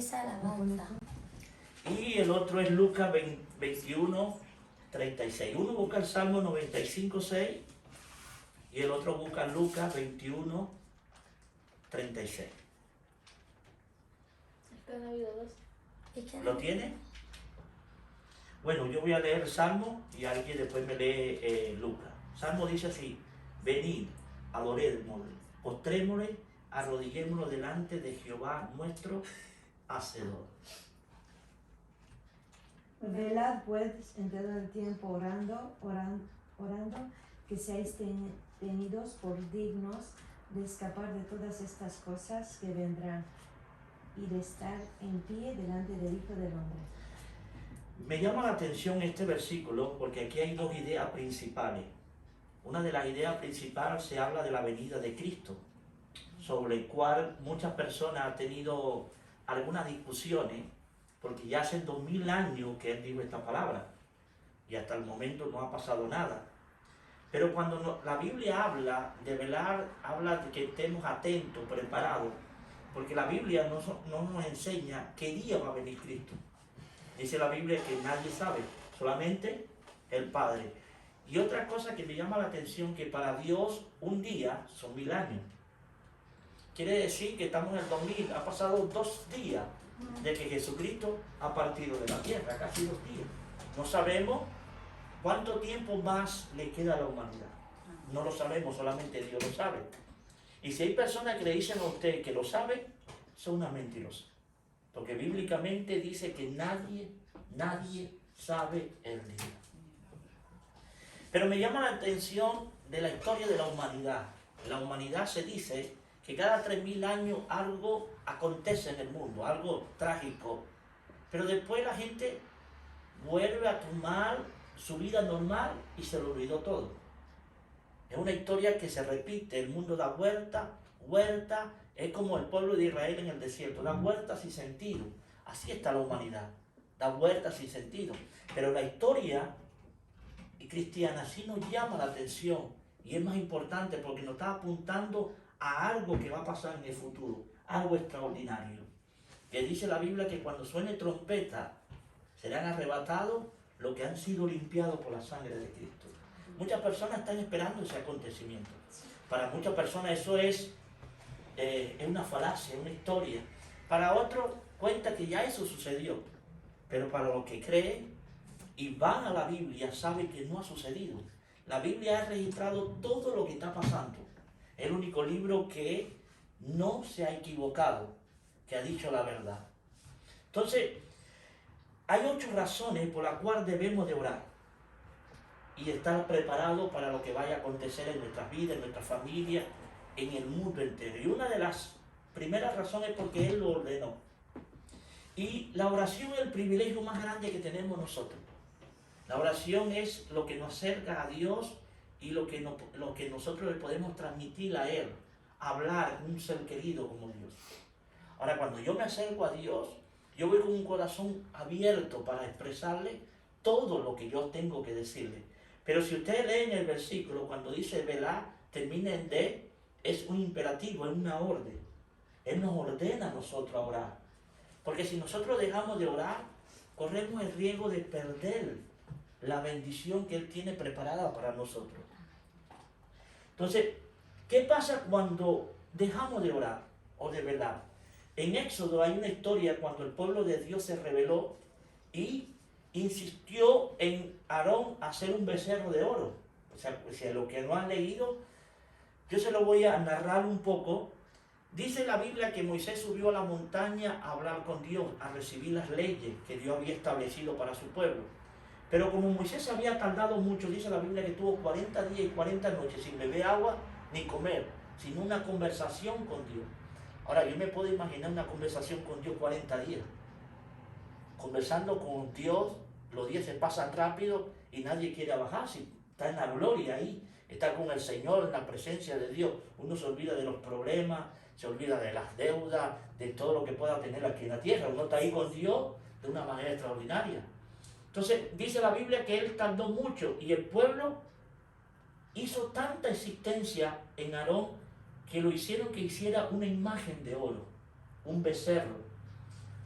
esa alabanza. Y el otro es Lucas 21, 36. Uno busca el Salmo 95, 6 y el otro busca Lucas 21, 36. Es que han habido dos. ¿Lo tiene? Bueno, yo voy a leer el Salmo y alguien después me lee Lucas. Salmo dice así: venid, adorémosle, postrémosle, arrodillémonos delante de Jehová nuestro Hacedor. Velad pues en todo el tiempo orando, que seáis tenidos por dignos de escapar de todas estas cosas que vendrán y de estar en pie delante del Hijo del Hombre. Me llama la atención este versículo porque aquí hay dos ideas principales. Una de las ideas principales se habla de la venida de Cristo, sobre el cual muchas personas han tenido algunas discusiones, porque ya hace 2000 años que Él dijo esta palabra y hasta el momento no ha pasado nada. Pero cuando la Biblia habla de velar, habla de que estemos atentos, preparados, porque la Biblia no nos enseña qué día va a venir Cristo. Dice la Biblia que nadie sabe, solamente el Padre. Y otra cosa que me llama la atención, que para Dios un día son 1000 años. Quiere decir que estamos en el 2000, ha pasado 2 días de que Jesucristo ha partido de la tierra, casi 2 días. No sabemos cuánto tiempo más le queda a la humanidad. No lo sabemos, solamente Dios lo sabe. Y si hay personas que le dicen a usted que lo sabe, son una mentirosa. Porque bíblicamente dice que nadie sabe el día. Pero me llama la atención de la historia de la humanidad. En la humanidad se dice que cada 3000 años algo acontece en el mundo, algo trágico. Pero después la gente vuelve a tomar su vida normal y se lo olvidó todo. Es una historia que se repite, el mundo da vuelta, es como el pueblo de Israel en el desierto, da vueltas sin sentido. Así está la humanidad, da vueltas sin sentido. Pero la historia cristiana sí nos llama la atención y es más importante porque nos está apuntando a algo que va a pasar en el futuro, algo extraordinario. Que dice la Biblia que cuando suene trompeta serán arrebatados los que han sido limpiados por la sangre de Cristo. Muchas personas están esperando ese acontecimiento. Para muchas personas eso es una falacia, una historia. Para otros cuenta que ya eso sucedió. Pero para los que creen y van a la Biblia saben que no ha sucedido. La Biblia ha registrado todo lo que está pasando. Es el único libro que no se ha equivocado, que ha dicho la verdad. Entonces, hay 8 razones por las cuales debemos de orar y estar preparados para lo que vaya a acontecer en nuestras vidas, en nuestra familia, en el mundo entero. Y una de las primeras razones es porque Él lo ordenó. Y la oración es el privilegio más grande que tenemos nosotros. La oración es lo que nos acerca a Dios y lo que nosotros le podemos transmitir a Él. Hablar con un ser querido como Dios. Ahora, cuando yo me acerco a Dios, yo voy con un corazón abierto para expresarle todo lo que yo tengo que decirle. Pero si ustedes leen el versículo, cuando dice velar, termina en D, es un imperativo, es una orden. Él nos ordena a nosotros a orar. Porque si nosotros dejamos de orar, corremos el riesgo de perder la bendición que Él tiene preparada para nosotros. Entonces, ¿qué pasa cuando dejamos de orar o de velar? En Éxodo hay una historia cuando el pueblo de Dios se rebeló y insistió en Aarón hacer un becerro de oro. O sea, si a lo que no han leído, yo se lo voy a narrar un poco. Dice la Biblia que Moisés subió a la montaña a hablar con Dios, a recibir las leyes que Dios había establecido para su pueblo. Pero como Moisés había tardado mucho, dice la Biblia que tuvo 40 días y 40 noches sin beber agua ni comer, sino una conversación con Dios. Ahora, yo me puedo imaginar una conversación con Dios 40 días. Conversando con Dios, los días se pasan rápido y nadie quiere bajar. Si está en la gloria ahí, está con el Señor, en la presencia de Dios. Uno se olvida de los problemas, se olvida de las deudas, de todo lo que pueda tener aquí en la tierra. Uno está ahí con Dios de una manera extraordinaria. Entonces, dice la Biblia que él tardó mucho y el pueblo hizo tanta existencia en Aarón que lo hicieron que hiciera una imagen de oro, un becerro.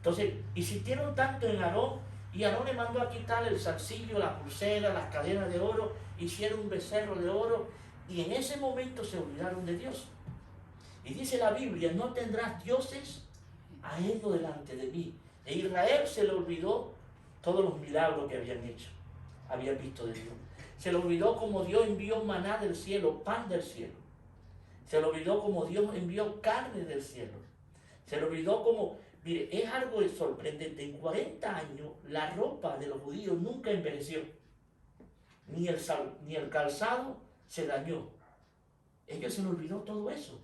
Entonces, insistieron tanto en Aarón, y Aarón le mandó a quitar el zarcillo, la pulsera, las cadenas de oro, hicieron un becerro de oro, y en ese momento se olvidaron de Dios. Y dice la Biblia, no tendrás dioses ajeno delante de mí. E Israel se le olvidó todos los milagros que habían hecho, habían visto de Dios. Se le olvidó como Dios envió maná del cielo, pan del cielo. Se le olvidó como Dios envió carne del cielo. Se le olvidó como, mire, es algo sorprendente. En 40 años la ropa de los judíos nunca envejeció. Ni el calzado se dañó. Ellos se les olvidó todo eso.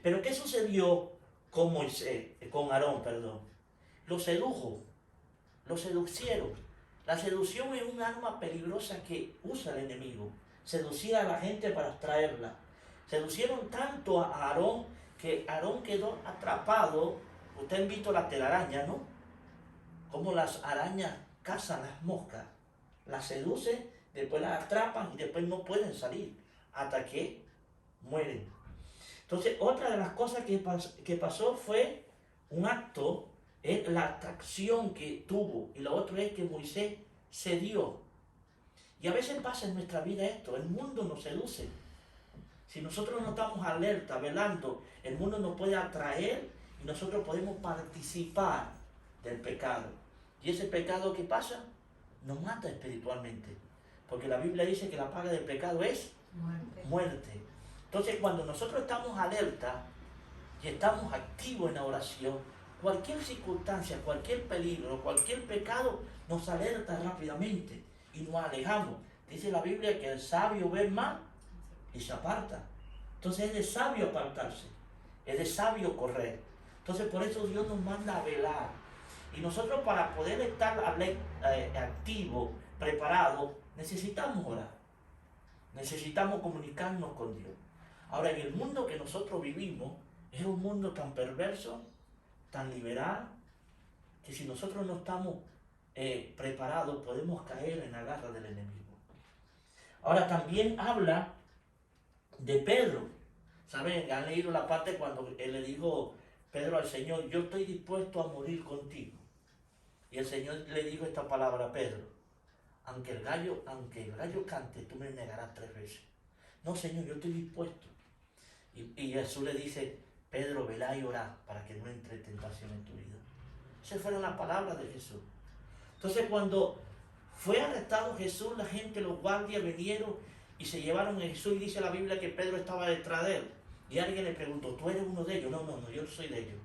Pero ¿qué sucedió con Aarón, perdón? Lo sedujo, lo seducieron. La seducción es un arma peligrosa que usa el enemigo. Seducir a la gente para atraerla. Seducieron tanto a Aarón que Aarón quedó atrapado. Usted han visto la telaraña, ¿no? Como las arañas cazan las moscas. Las seducen, después las atrapan y después no pueden salir hasta que mueren. Entonces, otra de las cosas que pasó fue un acto, es la atracción que tuvo, y lo otro es que Moisés cedió. Y a veces pasa en nuestra vida esto, el mundo nos seduce. Si nosotros no estamos alerta, velando, el mundo nos puede atraer y nosotros podemos participar del pecado. Y ese pecado que pasa nos mata espiritualmente, porque la Biblia dice que la paga del pecado es muerte. Entonces, cuando nosotros estamos alerta y estamos activos en la oración, cualquier circunstancia, cualquier peligro, cualquier pecado nos alerta rápidamente y nos alejamos. Dice la Biblia que el sabio ve mal y se aparta. Entonces es de sabio apartarse, es de sabio correr. Entonces por eso Dios nos manda a velar. Y nosotros, para poder estar activos, preparados, necesitamos orar. Necesitamos comunicarnos con Dios. Ahora, en el mundo que nosotros vivimos, es un mundo tan perverso, tan liberal, que si nosotros no estamos preparados, podemos caer en la garra del enemigo. Ahora, también habla de Pedro. ¿Saben? Han leído la parte cuando él le dijo, Pedro, al Señor, yo estoy dispuesto a morir contigo. Y el Señor le dijo esta palabra a Pedro, aunque el gallo cante, tú me negarás 3 veces. No, Señor, yo estoy dispuesto. Y Jesús le dice, Pedro, velá y orá para que no entre tentación en tu vida. Esas fueron las palabras de Jesús. Entonces, cuando fue arrestado Jesús, la gente, los guardias vinieron y se llevaron a Jesús, y dice la Biblia que Pedro estaba detrás de él. Y alguien le preguntó, ¿tú eres uno de ellos? No, yo no soy de ellos.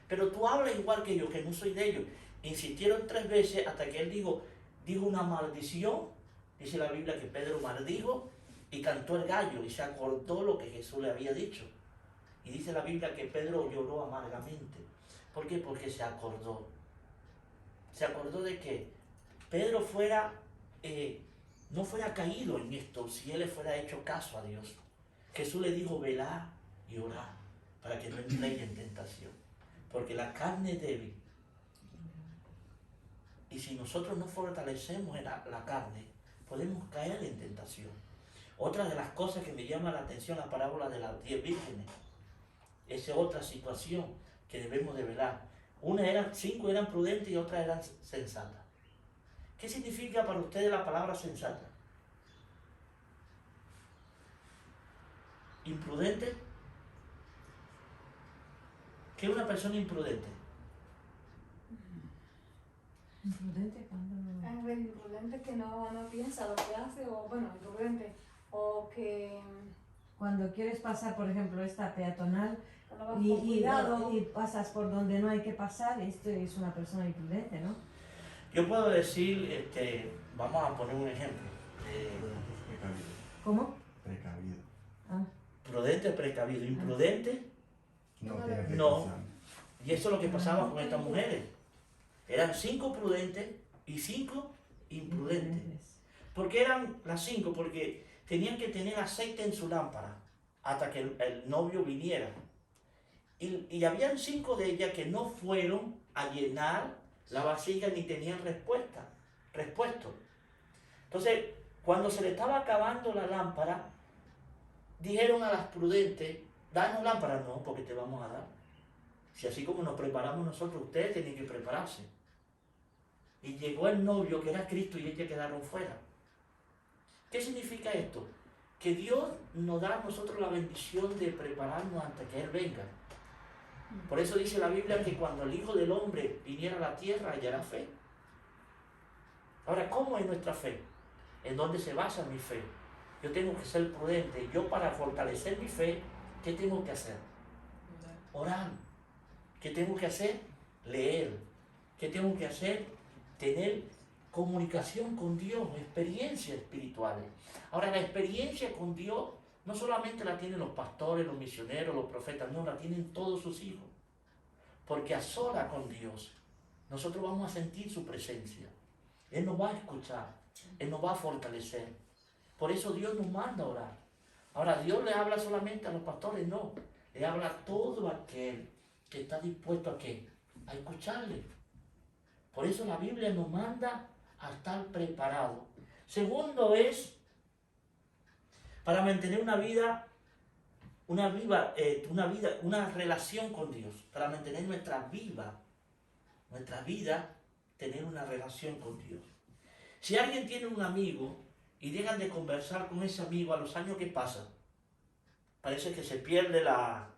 Pero tú hablas igual que yo, que no soy de ellos. Insistieron 3 veces hasta que él dijo una maldición. Dice la Biblia que Pedro maldijo y cantó el gallo y se acordó lo que Jesús le había dicho. Y dice la Biblia que Pedro lloró amargamente. ¿Por qué? Porque se acordó. Se acordó de que Pedro no fuera caído en esto si él le fuera hecho caso a Dios. Jesús le dijo, velá y orá para que no entréis en tentación. Porque la carne es débil. Y si nosotros no fortalecemos en la carne, podemos caer en tentación. Otra de las cosas que me llama la atención, la parábola de las 10 vírgenes. Esa es otra situación que debemos de velar. 5 eran prudentes y otras eran sensatas. ¿Qué significa para ustedes la palabra sensata? ¿Imprudente? ¿Qué es una persona imprudente? Imprudente cuando no... Imprudente que no piensa lo que hace, o bueno, imprudente, o que... Cuando quieres pasar, por ejemplo, esta peatonal no vas con cuidado. y pasas por donde no hay que pasar, esto es una persona imprudente, ¿no? Yo puedo decir, vamos a poner un ejemplo. Precavido. ¿Cómo? Precavido. Ah. Prudente, precavido. Imprudente, No tiene no. precaución. Y eso es lo que pasaba con estas mujeres. Eran 5 prudentes y 5 imprudentes. ¿Por qué eran las 5? Porque tenían que tener aceite en su lámpara hasta que el novio viniera. Y habían 5 de ellas que no fueron a llenar la vasija ni tenían repuesto. Entonces, cuando se le estaba acabando la lámpara, dijeron a las prudentes, danos lámpara. No, porque te vamos a dar. Si así como nos preparamos nosotros, ustedes tienen que prepararse. Y llegó el novio que era Cristo y ellos quedaron fuera. ¿Qué significa esto? Que Dios nos da a nosotros la bendición de prepararnos antes que Él venga. Por eso dice la Biblia que cuando el Hijo del Hombre viniera a la tierra hallará fe. Ahora, ¿cómo es nuestra fe? ¿En dónde se basa mi fe? Yo tengo que ser prudente. Yo, para fortalecer mi fe, ¿qué tengo que hacer? Orar. ¿Qué tengo que hacer? Leer. ¿Qué tengo que hacer? Tener comunicación con Dios, experiencias espirituales. Ahora, la experiencia con Dios no solamente la tienen los pastores, los misioneros, los profetas, no, la tienen todos sus hijos. Porque a solas con Dios, nosotros vamos a sentir su presencia. Él nos va a escuchar, Él nos va a fortalecer. Por eso Dios nos manda a orar. Ahora, Dios le habla solamente a los pastores, no. Le habla a todo aquel que está dispuesto a ¿qué? A escucharle. Por eso la Biblia nos manda a estar preparados. Segundo es, para mantener una relación con Dios. Para mantener nuestra vida, tener una relación con Dios. Si alguien tiene un amigo y dejan de conversar con ese amigo a los años que pasan, parece que se pierde la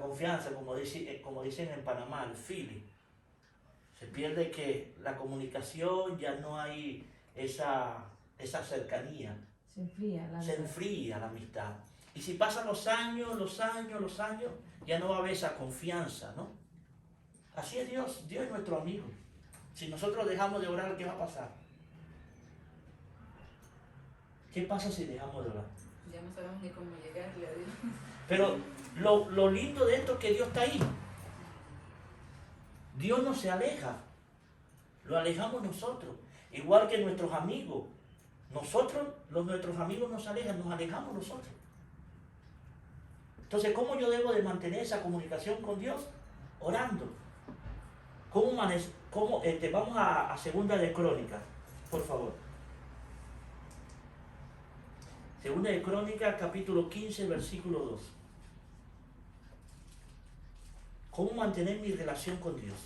confianza, como dicen en Panamá, el feeling. Se pierde que la comunicación, ya no hay esa cercanía. Se enfría la amistad. Y si pasan los años, ya no va a haber esa confianza, ¿no? Así es Dios. Dios es nuestro amigo. Si nosotros dejamos de orar, ¿qué va a pasar? ¿Qué pasa si dejamos de orar? Ya no sabemos ni cómo llegarle a Dios. Pero lo lindo de esto es que Dios está ahí. Dios no se aleja. Lo alejamos nosotros. Igual que nuestros amigos. Nuestros amigos nos alejan, nos alejamos nosotros. Entonces, ¿cómo yo debo de mantener esa comunicación con Dios? Orando. Vamos a Segunda de Crónicas, por favor. Segunda de Crónicas, capítulo 15, versículo 2. ¿Cómo mantener mi relación con Dios?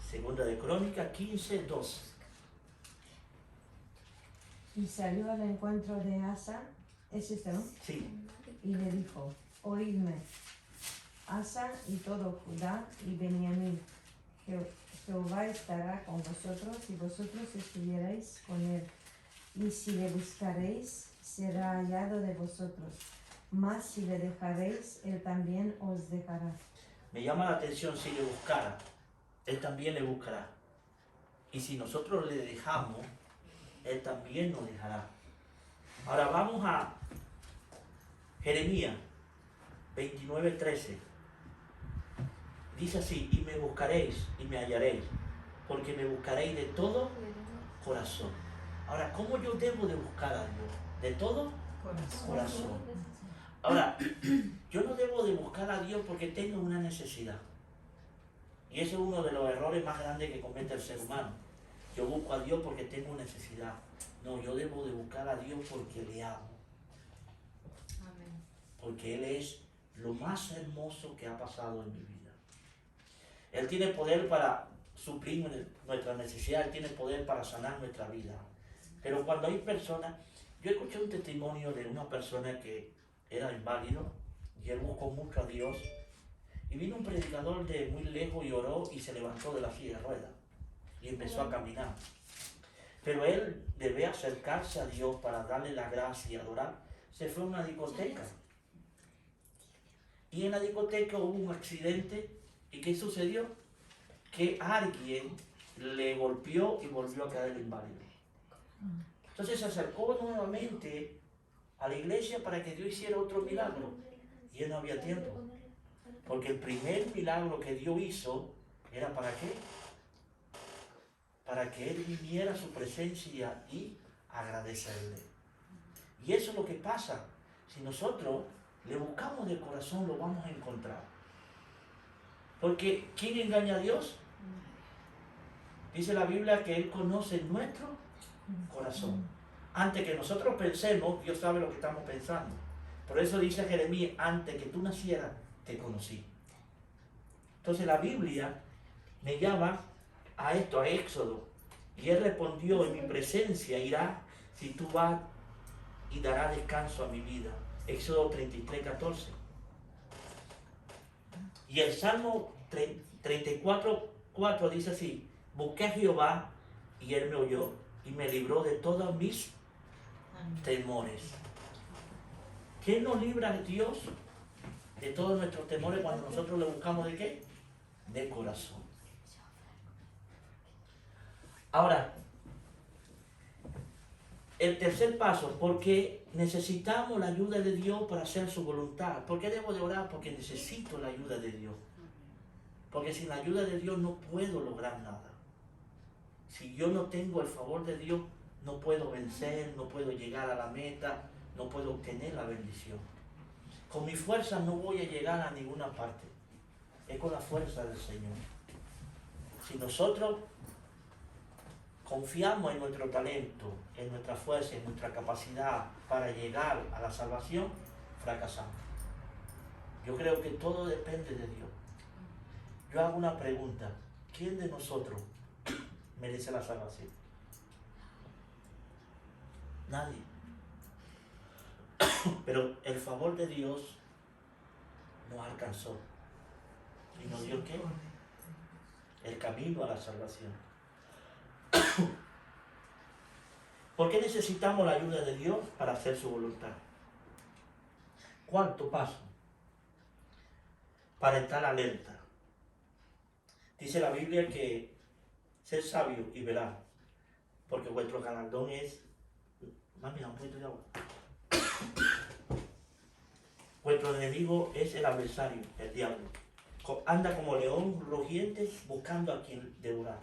Segunda de Crónicas 15, 2. Y salió al encuentro de Asa, ¿es esto, no? Sí. Y le dijo, oídme, Asa y todo Judá y Benjamín, Jehová estará con vosotros y vosotros estuvierais con él. Y si le buscaréis, será hallado de vosotros. Mas si le dejaréis, él también os dejará. Me llama la atención, si le buscara, Él también le buscará. Y si nosotros le dejamos, Él también nos dejará. Ahora vamos a Jeremías 29:13. Dice así, y me buscaréis y me hallaréis, porque me buscaréis de todo corazón. Ahora, ¿cómo yo debo de buscar a Dios? De todo corazón. Ahora, yo no debo de buscar a Dios porque tengo una necesidad. Y ese es uno de los errores más grandes que comete el ser humano. Yo busco a Dios porque tengo necesidad. No, yo debo de buscar a Dios porque le amo. Amén. Porque Él es lo más hermoso que ha pasado en mi vida. Él tiene poder para suplir nuestra necesidad, Él tiene poder para sanar nuestra vida. Pero cuando hay personas, yo escuché un testimonio de una persona que era inválido y él buscó mucho a Dios. Y vino un predicador de muy lejos y oró y se levantó de la silla de ruedas y empezó a caminar. Pero él debe acercarse a Dios para darle la gracia y adorar. Se fue a una discoteca. Y en la discoteca hubo un accidente. ¿Y qué sucedió? Que alguien le golpeó y volvió a quedar inválido. Entonces se acercó nuevamente a la iglesia para que Dios hiciera otro milagro. Y él no había tiempo. Porque el primer milagro que Dios hizo era ¿para qué? Para que Él viniera a su presencia y agradecerle. Y eso es lo que pasa. Si nosotros le buscamos de corazón, lo vamos a encontrar. Porque ¿quién engaña a Dios? Dice la Biblia que Él conoce nuestro corazón. Antes que nosotros pensemos, Dios sabe lo que estamos pensando. Por eso dice Jeremías, antes que tú nacieras, te conocí. Entonces la Biblia me llama a esto, a Éxodo. Y Él respondió, en mi presencia irá si tú vas y dará descanso a mi vida. Éxodo 33, 14. Y el Salmo 34, 4 dice así, busqué a Jehová y Él me oyó y me libró de todos mis temores. ¿Qué nos libra Dios de todos nuestros temores cuando nosotros le buscamos de qué? De corazón. Ahora, el tercer paso, porque necesitamos la ayuda de Dios para hacer su voluntad. ¿Por qué debo de orar? Porque necesito la ayuda de Dios. Porque sin la ayuda de Dios no puedo lograr nada. Si yo no tengo el favor de Dios, no puedo vencer, no puedo llegar a la meta, no puedo obtener la bendición. Con mi fuerza no voy a llegar a ninguna parte. Es con la fuerza del Señor. Si nosotros confiamos en nuestro talento, en nuestra fuerza, en nuestra capacidad para llegar a la salvación, fracasamos. Yo creo que todo depende de Dios. Yo hago una pregunta. ¿Quién de nosotros merece la salvación? Nadie. Pero el favor de Dios nos alcanzó. ¿Y nos dio qué? El camino a la salvación. ¿Por qué necesitamos la ayuda de Dios para hacer su voluntad? Cuarto paso. Para estar alerta. Dice la Biblia que ser sabio y velar, porque vuestro galardón es... Mami, un poquito de agua. Vuestro enemigo es el adversario, el diablo. Anda como león rugiente buscando a quien devorar.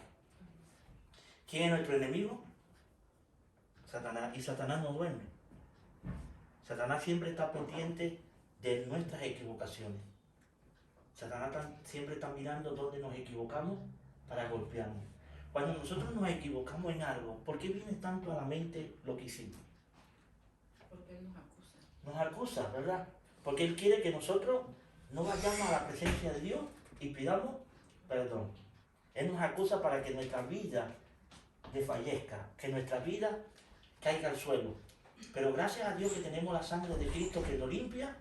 ¿Quién es nuestro enemigo? Satanás. Y Satanás no duerme. Satanás siempre está pendiente de nuestras equivocaciones. Satanás siempre está mirando dónde nos equivocamos para golpearnos. Cuando nosotros nos equivocamos en algo, ¿por qué viene tanto a la mente lo que hicimos? Porque Él nos acusa. Nos acusa, ¿verdad? Porque Él quiere que nosotros no vayamos a la presencia de Dios y pidamos perdón. Él nos acusa para que nuestra vida desfallezca, que nuestra vida caiga al suelo. Pero gracias a Dios que tenemos la sangre de Cristo que nos limpia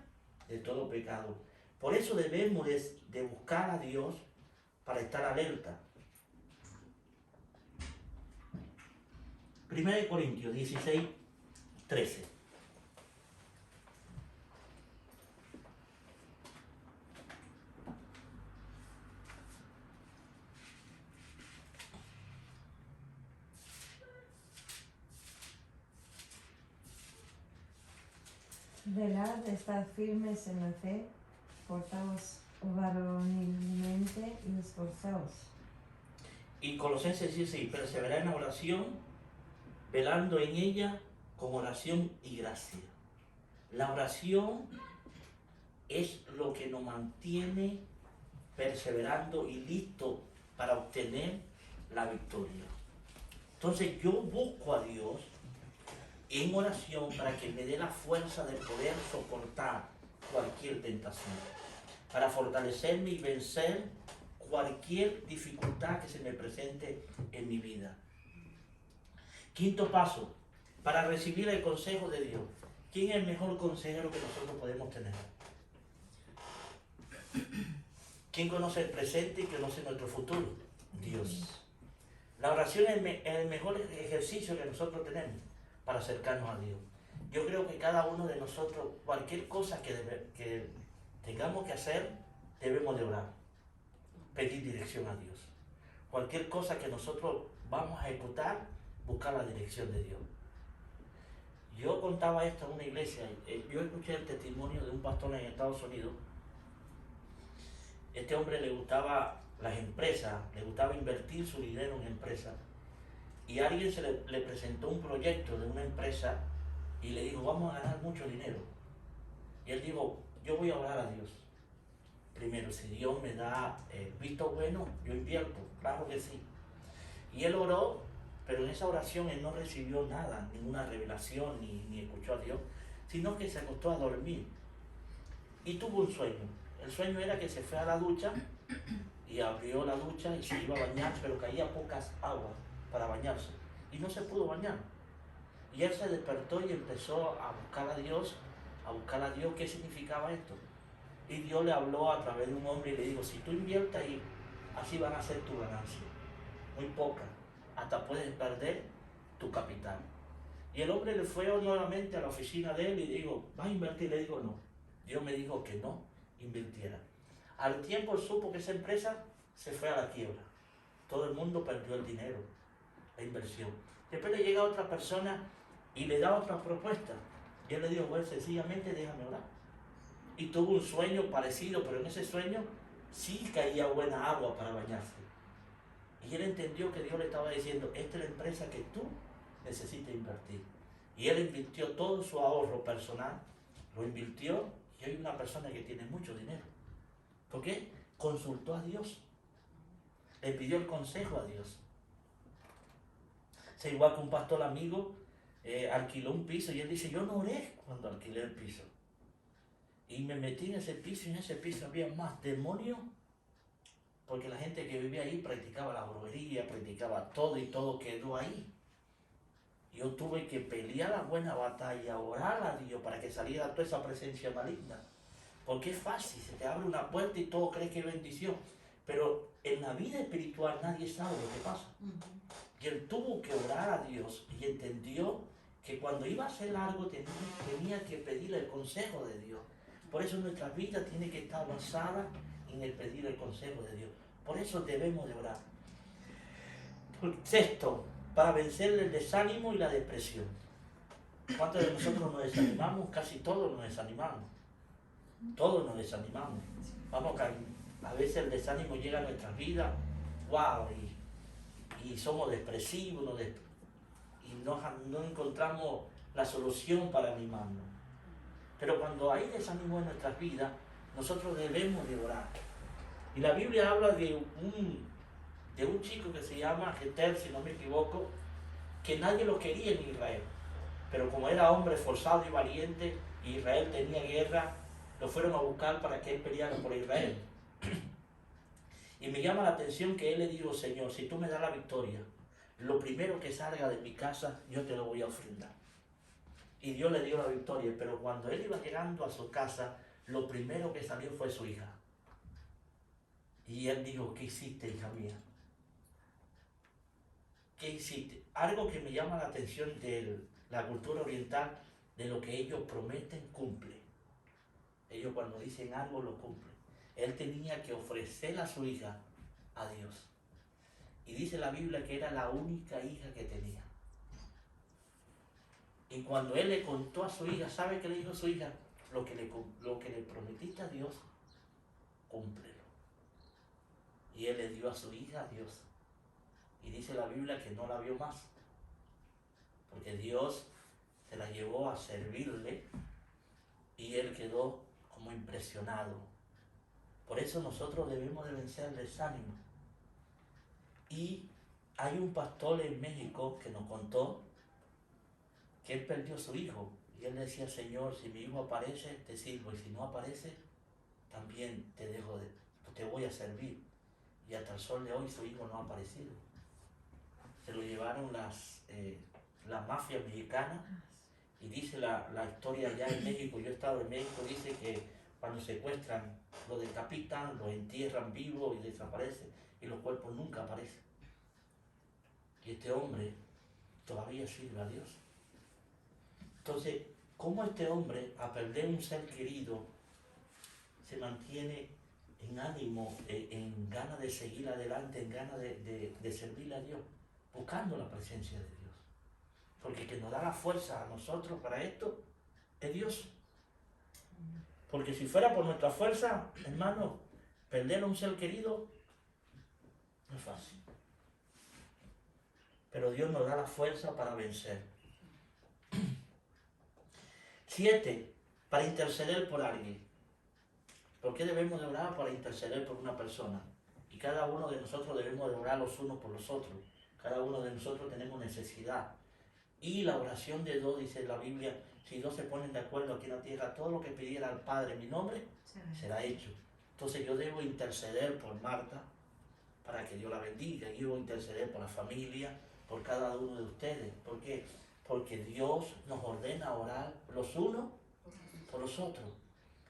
de todo pecado. Por eso debemos de buscar a Dios para estar alerta. 1 Corintios 16, 13. Velad, estad firmes en la fe, portaos varonilmente y esforzaos. Y Colosenses dice, y perseverar en la oración, velando en ella con oración y gracia. La oración es lo que nos mantiene perseverando y listo para obtener la victoria. Entonces yo busco a Dios en oración para que me dé la fuerza de poder soportar cualquier tentación, para fortalecerme y vencer cualquier dificultad que se me presente en mi vida. Quinto paso, para recibir el consejo de Dios. ¿Quién es el mejor consejero que nosotros podemos tener? ¿Quién conoce el presente y conoce nuestro futuro? Dios. La oración es el mejor ejercicio que nosotros tenemos para acercarnos a Dios. Yo creo que cada uno de nosotros, cualquier cosa que tengamos que hacer, debemos de orar, pedir dirección a Dios. Cualquier cosa que nosotros vamos a ejecutar, buscar la dirección de Dios. Yo contaba esto en una iglesia, yo escuché el testimonio de un pastor en Estados Unidos. Este hombre le gustaba las empresas, le gustaba invertir su dinero en empresas. Y alguien le presentó un proyecto de una empresa y le dijo, vamos a ganar mucho dinero. Y él dijo, yo voy a orar a Dios. Primero, si Dios me da visto bueno, yo invierto, claro que sí. Y él oró, pero en esa oración él no recibió nada, ninguna revelación, ni escuchó a Dios, sino que se acostó a dormir. Y tuvo un sueño. El sueño era que se fue a la ducha y abrió la ducha y se iba a bañar, pero caía pocas aguas para bañarse. Y no se pudo bañar. Y él se despertó y empezó a buscar a Dios, qué significaba esto. Y Dios le habló a través de un hombre y le dijo, si tú inviertes ahí, así van a ser tu ganancia. Muy poca, hasta puedes perder tu capital. Y el hombre le fue nuevamente a la oficina de él y dijo, ¿vas a invertir? Le digo, no. Dios me dijo que no invirtiera. Al tiempo él supo que esa empresa se fue a la quiebra. Todo el mundo perdió el dinero, la inversión. Después le llega otra persona y le da otra propuesta. Y él le dijo, bueno, sencillamente déjame orar. Y tuvo un sueño parecido, pero en ese sueño sí caía buena agua para bañarse. Y él entendió que Dios le estaba diciendo, esta es la empresa que tú necesitas invertir. Y él invirtió todo su ahorro personal, lo invirtió, y hoy una persona que tiene mucho dinero. ¿Por qué? Consultó a Dios. Le pidió el consejo a Dios. Es igual que un pastor amigo alquiló un piso y él dice, yo no oré cuando alquilé el piso. Y me metí en ese piso y en ese piso había más demonios, porque la gente que vivía ahí practicaba la brujería, practicaba todo y todo quedó ahí. Yo tuve que pelear la buena batalla, orar a Dios para que saliera toda esa presencia maligna. Porque es fácil, se te abre una puerta y todo crees que es bendición. Pero en la vida espiritual nadie sabe lo que pasa. Y él tuvo que orar a Dios y entendió que cuando iba a hacer algo tenía que pedirle el consejo de Dios. Por eso nuestra vida tiene que estar basada en el pedir el consejo de Dios. Por eso debemos de orar. Sexto, para vencer el desánimo y la depresión. ¿Cuántos de nosotros nos desanimamos? Casi todos nos desanimamos. Todos nos desanimamos. Vamos, a veces el desánimo llega a nuestras vidas, wow, y somos depresivos, y no encontramos la solución para animarnos. Pero cuando hay desánimo en nuestras vidas, nosotros debemos de orar. Y la Biblia habla de un chico que se llama Jeter, si no me equivoco, que nadie lo quería en Israel. Pero como era hombre esforzado y valiente, y Israel tenía guerra, lo fueron a buscar para que él peleara por Israel. Y me llama la atención que él le dijo, Señor, si tú me das la victoria, lo primero que salga de mi casa, yo te lo voy a ofrendar. Y Dios le dio la victoria, pero cuando él iba llegando a su casa, lo primero que salió fue su hija. Y él dijo, ¿qué hiciste, hija mía? ¿Qué hiciste? Algo que me llama la atención de la cultura oriental, de lo que ellos prometen, cumplen. Ellos cuando dicen algo, lo cumplen. Él tenía que ofrecer a su hija a Dios. Y dice la Biblia que era la única hija que tenía. Y cuando él le contó a su hija, ¿sabe qué le dijo a su hija? Lo que le prometiste a Dios, cúmplelo. Y él le dio a su hija a Dios. Y dice la Biblia que no la vio más. Porque Dios se la llevó a servirle y él quedó como impresionado. Por eso nosotros debemos de vencer el desánimo. Y hay un pastor en México que nos contó que él perdió a su hijo. Y él decía, Señor, si mi hijo aparece, te sirvo. Y si no aparece, también te voy a servir. Y hasta el sol de hoy su hijo no ha aparecido. Se lo llevaron las mafias mexicanas. Y dice la historia allá en México, yo he estado en México, dice que cuando secuestran, lo decapitan, lo entierran vivo y desaparece, y los cuerpos nunca aparecen. Y este hombre todavía sirve a Dios. Entonces, ¿cómo este hombre, a perder un ser querido, se mantiene en ánimo, en ganas de seguir adelante, en ganas de servirle a Dios, buscando la presencia de Dios? Porque el que nos da la fuerza a nosotros para esto es Dios. Porque si fuera por nuestra fuerza, hermano, perder a un ser querido no es fácil. Pero Dios nos da la fuerza para vencer. 7. Para interceder por alguien. ¿Por qué debemos de orar? Para interceder por una persona. Y cada uno de nosotros debemos de orar los unos por los otros. Cada uno de nosotros tenemos necesidad. Y la oración de dos, dice la Biblia, si dos se ponen de acuerdo aquí en la tierra, todo lo que pidiera al Padre en mi nombre, será hecho. Entonces yo debo interceder por Marta, para que Dios la bendiga. Yo debo interceder por la familia, por cada uno de ustedes. ¿Por qué? Porque Dios nos ordena orar los unos por los otros.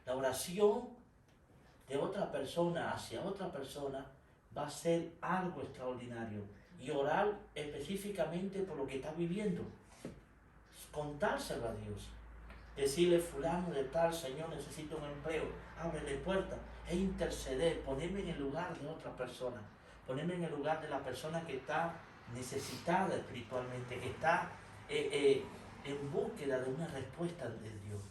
La oración de otra persona hacia otra persona va a ser algo extraordinario. Y orar específicamente por lo que está viviendo. Contárselo a Dios. Decirle, fulano de tal, Señor, necesito un empleo. Ábrele puerta. E interceder, ponerme en el lugar de otra persona. Ponerme en el lugar de la persona que está necesitada espiritualmente, que está en búsqueda de una respuesta de Dios.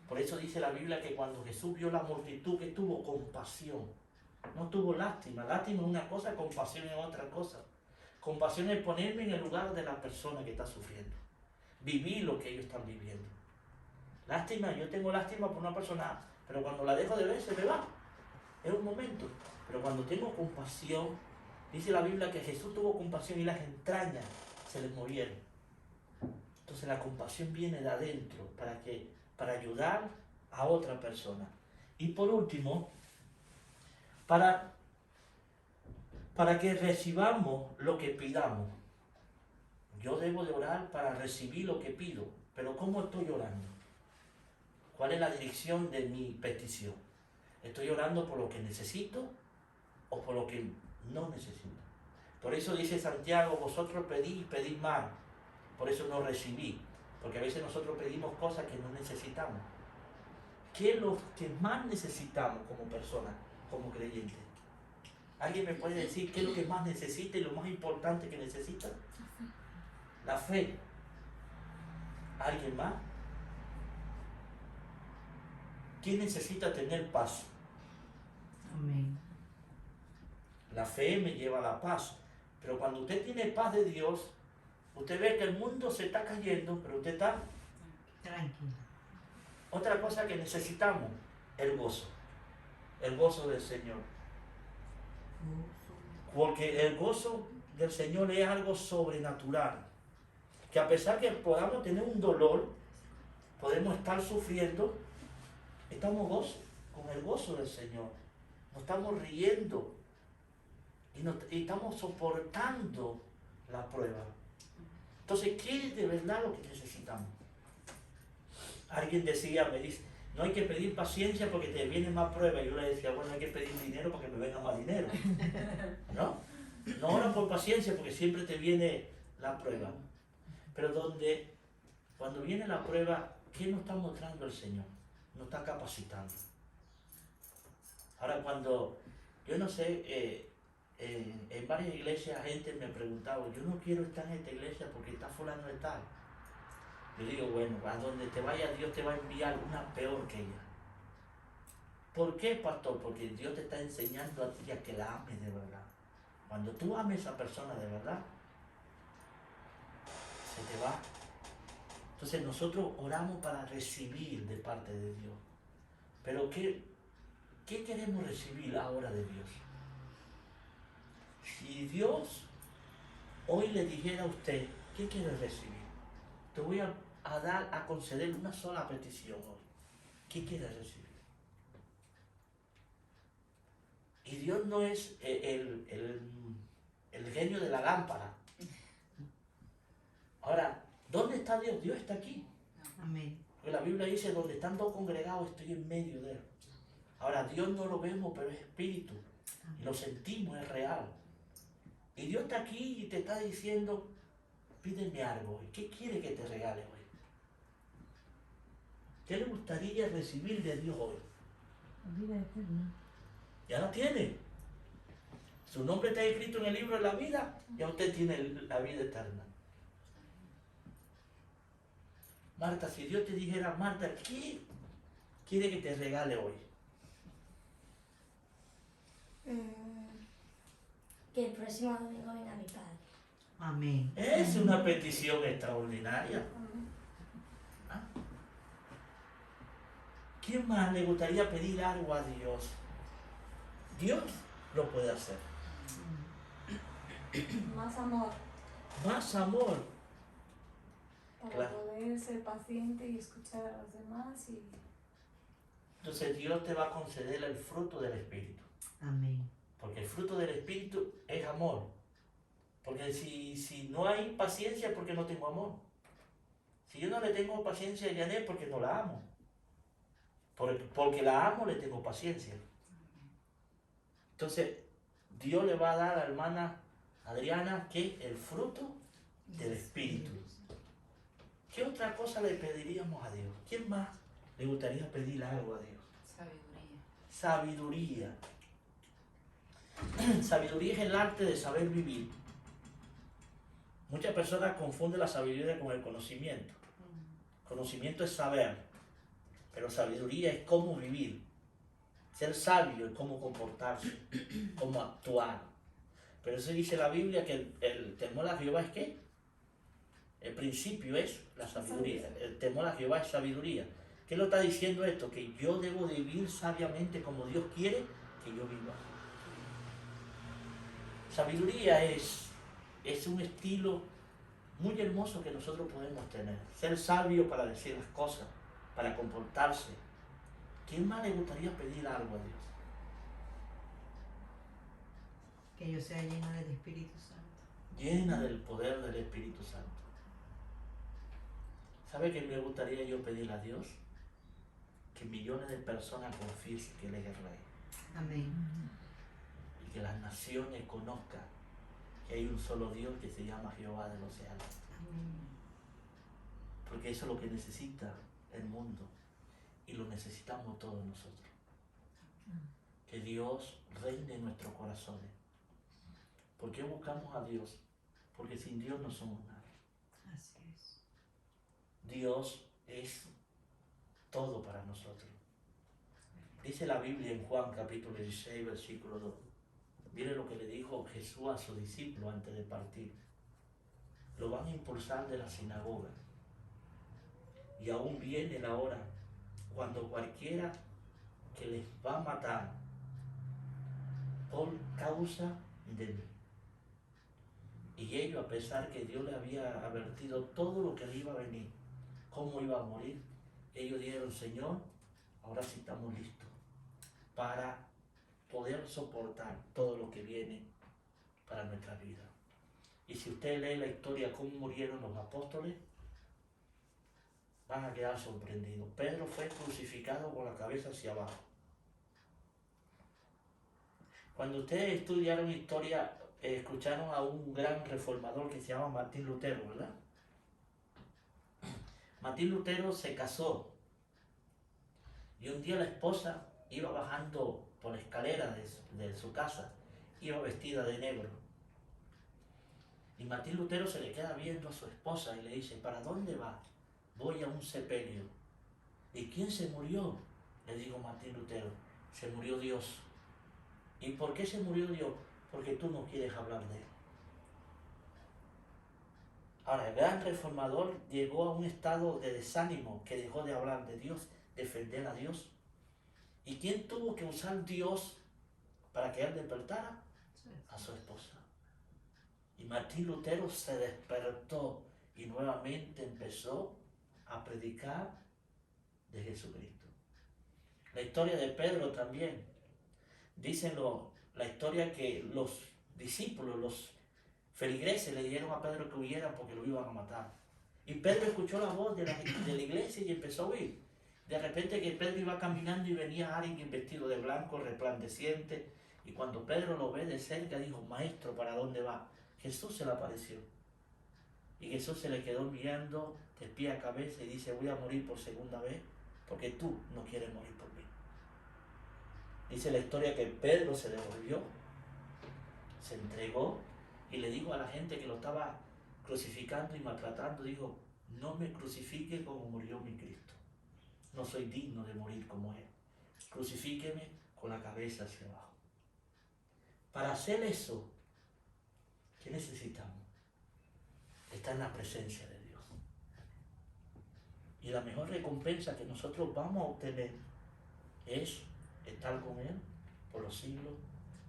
Por eso dice la Biblia que cuando Jesús vio la multitud, que tuvo compasión. No tuvo lástima. Lástima es una cosa, compasión es otra cosa. Compasión es ponerme en el lugar de la persona que está sufriendo. Vivir lo que ellos están viviendo. Lástima, yo tengo lástima por una persona, pero cuando la dejo de ver se me va. Es un momento. Pero cuando tengo compasión, dice la Biblia que Jesús tuvo compasión y las entrañas se les movieron. Entonces la compasión viene de adentro para ayudar a otra persona. Y por último, para que recibamos lo que pidamos. Yo debo de orar para recibir lo que pido. Pero ¿cómo estoy orando? ¿Cuál es la dirección de mi petición? ¿Estoy orando por lo que necesito o por lo que no necesito? Por eso dice Santiago, vosotros pedís mal. Por eso no recibí. Porque a veces nosotros pedimos cosas que no necesitamos. ¿Qué es lo que más necesitamos como personas, como creyentes? ¿Alguien me puede decir qué es lo que más necesita y lo más importante que necesita? La fe. ¿Alguien más? ¿Quién necesita tener paz? Amén. La fe me lleva a la paz. Pero cuando usted tiene paz de Dios, usted ve que el mundo se está cayendo, pero usted está Tranquilo. Otra cosa que necesitamos, el gozo. El gozo del Señor. Porque el gozo del Señor es algo sobrenatural. Que a pesar que podamos tener un dolor, podemos estar sufriendo, estamos con el gozo del Señor. Nos estamos riendo y estamos soportando la prueba. Entonces, ¿qué es de verdad lo que necesitamos? Alguien decía, me dice, no hay que pedir paciencia porque te viene más prueba. Y yo le decía, bueno, hay que pedir dinero porque me venga más dinero. ¿No? No ora por paciencia porque siempre te viene la prueba. Pero cuando viene la prueba, ¿qué nos está mostrando el Señor? Nos está capacitando. Ahora yo no sé, en varias iglesias gente me preguntaba, yo no quiero estar en esta iglesia porque está fulano de tal. Yo digo, bueno, a donde te vaya Dios te va a enviar una peor que ella. ¿Por qué, pastor? Porque Dios te está enseñando a ti a que la ames de verdad. Cuando tú ames a esa persona de verdad, se te va. Entonces nosotros oramos para recibir de parte de Dios. Pero ¿qué queremos recibir ahora de Dios? Si Dios hoy le dijera a usted, ¿qué quiere recibir? Te voy a conceder una sola petición hoy. ¿Qué quieres recibir? Y Dios no es el genio de la lámpara. Ahora, ¿dónde está Dios? Dios está aquí. Amén. Porque la Biblia dice, donde están dos congregados, estoy en medio de él. Ahora, Dios no lo vemos, pero es espíritu. Y lo sentimos, es real. Y Dios está aquí y te está diciendo, pídeme algo hoy. ¿Qué quiere que te regale hoy? ¿Qué le gustaría recibir de Dios hoy? La vida eterna. Ya la tiene. Su nombre está escrito en el libro de la vida, ya usted tiene la vida eterna. Marta, si Dios te dijera, Marta, ¿qué quiere que te regale hoy? Que el próximo domingo venga mi padre. Amén. Es una petición extraordinaria. ¿Ah? ¿Quién más le gustaría pedir algo a Dios? Dios lo puede hacer. Más amor. más amor. Para Claro. poder ser paciente y escuchar a los demás y Entonces Dios te va a conceder el fruto del Espíritu. Amén. Porque el fruto del Espíritu es amor. Porque si no hay paciencia es porque no tengo amor. Si yo no le tengo paciencia a Janet es porque no la amo. Porque la amo le tengo paciencia. Entonces Dios le va a dar a la hermana Adriana que el fruto del Espíritu. ¿Qué otra cosa le pediríamos a Dios? ¿Quién más le gustaría pedir algo a Dios? Sabiduría. Sabiduría. Sabiduría es el arte de saber vivir. Muchas personas confunden la sabiduría con el conocimiento. Conocimiento es saber, pero sabiduría es cómo vivir. Ser sabio es cómo comportarse, cómo actuar. Pero eso dice la Biblia que el temor a Jehová es ¿qué? El principio es la sabiduría. El temor a Jehová es sabiduría. ¿Qué lo está diciendo esto? Que yo debo de vivir sabiamente como Dios quiere que yo viva. Sabiduría es un estilo muy hermoso que nosotros podemos tener. Ser sabio para decir las cosas, para comportarse. ¿Quién más le gustaría pedir algo a Dios? Que yo sea llena del Espíritu Santo. Llena del poder del Espíritu Santo. ¿Sabe qué me gustaría yo pedirle a Dios? Que millones de personas confiesen que Él es el Rey. Amén. Y que las naciones conozcan que hay un solo Dios que se llama Jehová de los cielos. Amén. Porque eso es lo que necesita el mundo. Y lo necesitamos todos nosotros. Que Dios reine en nuestros corazones. ¿Por qué buscamos a Dios? Porque sin Dios no somos nada. Así es. Dios es todo para nosotros. Dice la Biblia en Juan capítulo 16, versículo 2. Mire lo que le dijo Jesús a sus discípulos antes de partir. Lo van a impulsar de la sinagoga. Y aún viene la hora cuando cualquiera que les va a matar por causa de mí. Y ellos, a pesar que Dios les había advertido todo lo que le iba a venir, cómo iba a morir, ellos dijeron, Señor, ahora sí estamos listos para poder soportar todo lo que viene para nuestra vida. Y si usted lee la historia cómo murieron los apóstoles, van a quedar sorprendidos. Pedro fue crucificado con la cabeza hacia abajo. Cuando ustedes estudiaron historia, escucharon a un gran reformador que se llama Martín Lutero, ¿verdad? Martín Lutero se casó y un día la esposa iba bajando por la escalera de su casa, iba vestida de negro. Y Martín Lutero se le queda viendo a su esposa y le dice, ¿para dónde va? Voy a un sepelio. ¿Y quién se murió? Le dijo Martín Lutero, se murió Dios. ¿Y por qué se murió Dios? Porque tú no quieres hablar de Él. Ahora, el gran reformador llegó a un estado de desánimo que dejó de hablar de Dios, defender a Dios. ¿Y quién tuvo que usar Dios para que él despertara? A su esposa. Y Martín Lutero se despertó y nuevamente empezó a predicar de Jesucristo. La historia de Pedro también. Dicen la historia que los discípulos, los feligreses le dijeron a Pedro que huyera porque lo iban a matar. Y Pedro escuchó la voz de la iglesia y empezó a huir. De repente que Pedro iba caminando y venía alguien vestido de blanco, resplandeciente. Y cuando Pedro lo ve de cerca, dijo, Maestro, ¿para dónde va? Jesús se le apareció. Y Jesús se le quedó mirando de pie a cabeza y dice, voy a morir por segunda vez porque tú no quieres morir por mí. Dice la historia que Pedro se devolvió, se entregó y le dijo a la gente que lo estaba crucificando y maltratando, dijo, no me crucifique como murió mi Cristo. No soy digno de morir como Él. Crucifíqueme con la cabeza hacia abajo. Para hacer eso, ¿qué necesitamos? Estar en la presencia de Dios. Y la mejor recompensa que nosotros vamos a obtener es estar con Él por los siglos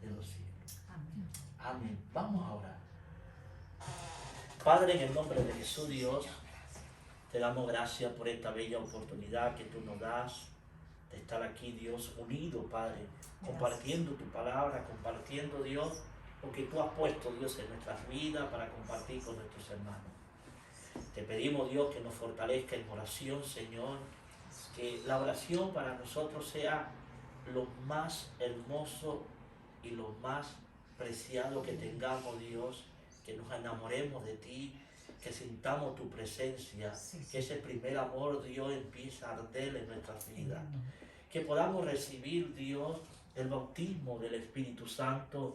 de los siglos. Amén. Amén. Vamos a orar. Padre, en el nombre de Jesús, Dios, te damos gracias por esta bella oportunidad que tú nos das de estar aquí, Dios, unidos, Padre, compartiendo tu palabra, compartiendo, Dios, lo que tú has puesto, Dios, en nuestras vidas para compartir con nuestros hermanos. Te pedimos, Dios, que nos fortalezca en oración, Señor, que la oración para nosotros sea lo más hermoso y lo más preciado que tengamos, Dios, que nos enamoremos de ti, que sintamos tu presencia, que ese primer amor, Dios, empiece a arder en nuestras vidas, que podamos recibir, Dios, el bautismo del Espíritu Santo